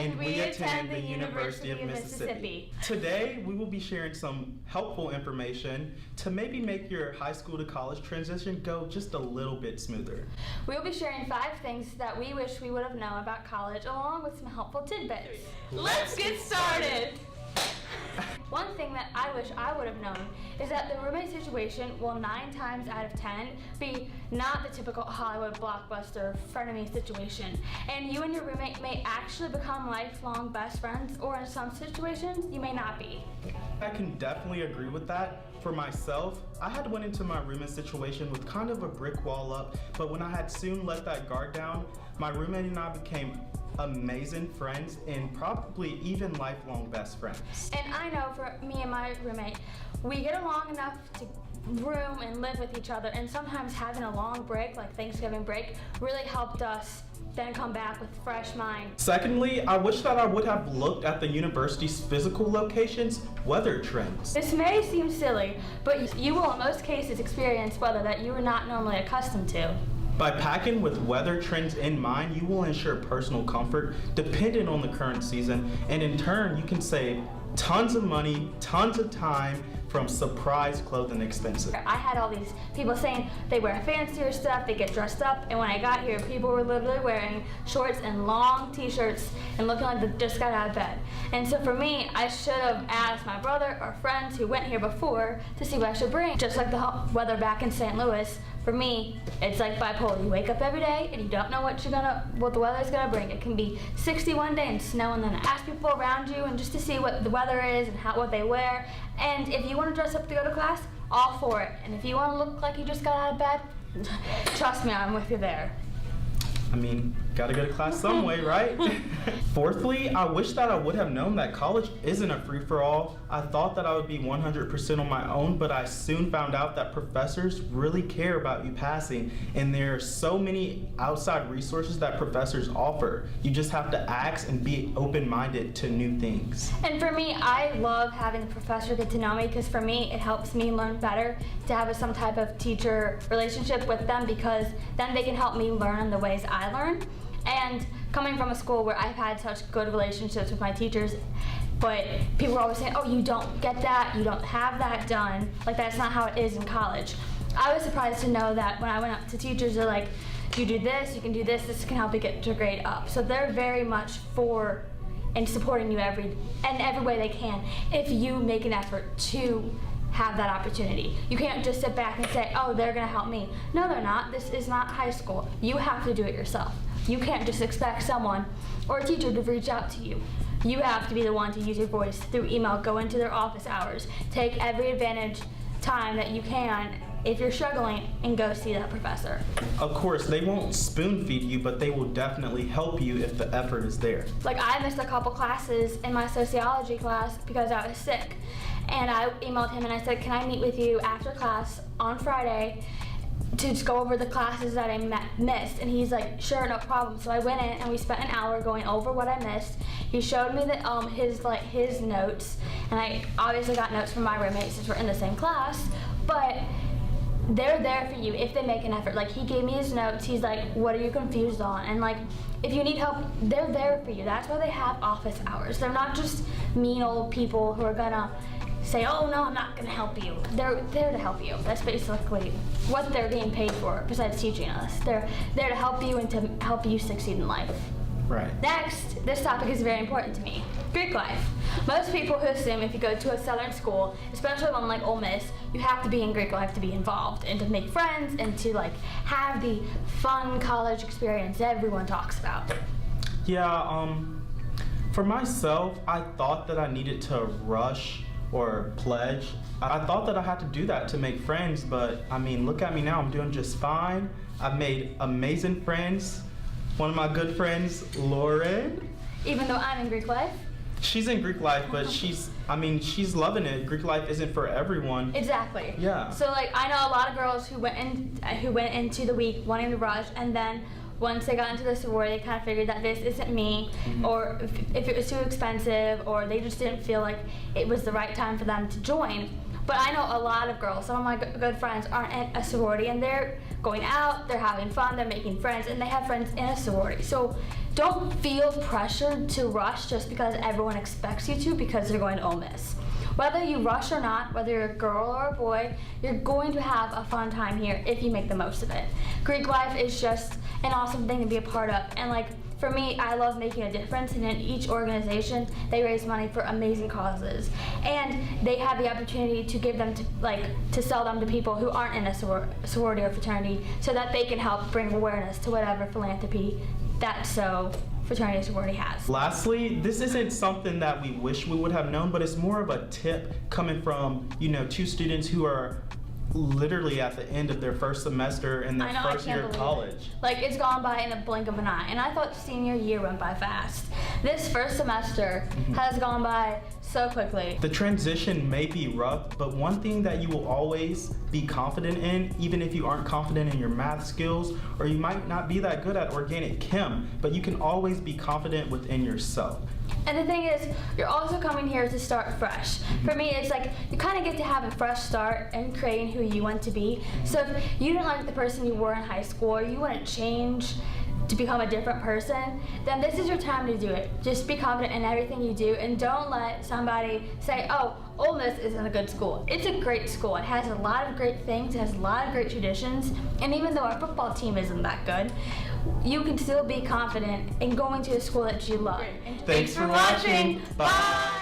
and we attend the University of Mississippi. Today, we will be sharing some helpful information to maybe make your high school to college transition go just a little bit smoother. We will be sharing 5 things that we wish we would have known about college, along with some helpful tidbits. Let's get started! One thing that I wish I would have known is that the roommate situation will 9 times out of 10 be not the typical Hollywood blockbuster frenemy situation, and you and your roommate may actually become lifelong best friends, or in some situations, you may not be. I can definitely agree with that. For myself, I had went into my roommate situation with kind of a brick wall up, but when I had soon let that guard down, my roommate and I became amazing friends and probably even lifelong best friends. And I know for me and my roommate, we get along enough to room and live with each other, and sometimes having a long break like Thanksgiving break really helped us then come back with fresh mind. Secondly, I wish that I would have looked at the university's physical locations' weather trends. This may seem silly, but you will in most cases experience weather that you are not normally accustomed to. By packing with weather trends in mind, you will ensure personal comfort dependent on the current season, and in turn, you can save tons of money, tons of time from surprise clothing expenses. I had all these people saying they wear fancier stuff, they get dressed up, and when I got here, people were literally wearing shorts and long t-shirts and looking like they just got out of bed. And so for me, I should have asked my brother or friends who went here before to see what I should bring. Just like the weather back in St. Louis, for me, it's like bipolar. You wake up every day and you don't know what the weather's gonna bring. It can be 60 one day and snow, and then ask people around you and just to see what the weather is and what they wear. And if you want to dress up to go to class, all for it. And if you want to look like you just got out of bed, trust me, I'm with you there. I mean, gotta go to class some way, right? Fourthly, I wish that I would have known that college isn't a free-for-all. I thought that I would be 100% on my own, but I soon found out that professors really care about you passing, and there are so many outside resources that professors offer. You just have to ask and be open-minded to new things. And for me, I love having the professor get to know me, because for me, it helps me learn better to have some type of teacher relationship with them, because then they can help me learn the ways I learn. And coming from a school where I've had such good relationships with my teachers, but people are always saying, oh, you don't get that, you don't have that done, like that's not how it is in college. I was surprised to know that when I went up to teachers, they're like, you do this, you can do this can help you get your grade up. So they're very much for and supporting you every way they can if you make an effort to have that opportunity. You can't just sit back and say, oh, they're gonna help me. No, they're not. This is not high school. You have to do it yourself. You can't just expect someone or a teacher to reach out to you. You have to be the one to use your voice through email, go into their office hours, take every advantage time that you can if you're struggling, and go see that professor. Of course, they won't spoon feed you, but they will definitely help you if the effort is there. Like I missed a couple classes in my sociology class because I was sick. And I emailed him and I said, can I meet with you after class on Friday to just go over the classes that I missed? And he's like, sure, no problem. So I went in and we spent an hour going over what I missed. He showed me his notes, and I obviously got notes from my roommates since we're in the same class, but they're there for you if they make an effort. Like he gave me his notes, he's like, what are you confused on? And like, if you need help, they're there for you. That's why they have office hours. They're not just mean old people who are gonna say, oh no, I'm not gonna help you. They're there to help you. That's basically what they're being paid for, besides teaching us. They're there to help you and to help you succeed in life. Right. Next, this topic is very important to me. Greek life. Most people who assume if you go to a southern school, especially one like Ole Miss, you have to be in Greek life to be involved and to make friends and to like have the fun college experience everyone talks about. Yeah, for myself, I thought that I needed to rush or pledge. I thought that I had to do that to make friends, but I mean, look at me now, I'm doing just fine. I've made amazing friends. One of my good friends, Lauren. Even though I'm in Greek life? She's in Greek life, but she's loving it. Greek life isn't for everyone. Exactly. Yeah. So like, I know a lot of girls who went into the week wanting to rush, and then once they got into the sorority, they kind of figured that this isn't me, or if it was too expensive, or they just didn't feel like it was the right time for them to join. But I know a lot of girls, some of my good friends aren't in a sorority, and they're going out, they're having fun, they're making friends, and they have friends in a sorority. So don't feel pressured to rush just because everyone expects you to because you're going to Ole Miss. Whether you rush or not, whether you're a girl or a boy, you're going to have a fun time here if you make the most of it. Greek life is just an awesome thing to be a part of, and like for me, I love making a difference, and in each organization, they raise money for amazing causes, and they have the opportunity to give them to sell them to people who aren't in a sorority or fraternity, so that they can help bring awareness to whatever philanthropy that fraternity or sorority has. Lastly, this isn't something that we wish we would have known, but it's more of a tip coming from, two students who are literally at the end of their first semester in their first year of college. Like, it's gone by in a blink of an eye, and I thought senior year went by fast. This first semester has gone by so quickly. The transition may be rough, but one thing that you will always be confident in, even if you aren't confident in your math skills, or you might not be that good at organic chem, but you can always be confident within yourself. And the thing is, you're also coming here to start fresh. For me, it's like you kind of get to have a fresh start in creating who you want to be. So if you didn't like the person you were in high school, or you want to change to become a different person, then this is your time to do it. Just be confident in everything you do, and don't let somebody say, oh, Ole Miss isn't a good school. It's a great school. It has a lot of great things. It has a lot of great traditions. And even though our football team isn't that good, you can still be confident in going to a school that you love. Thanks for watching. Bye.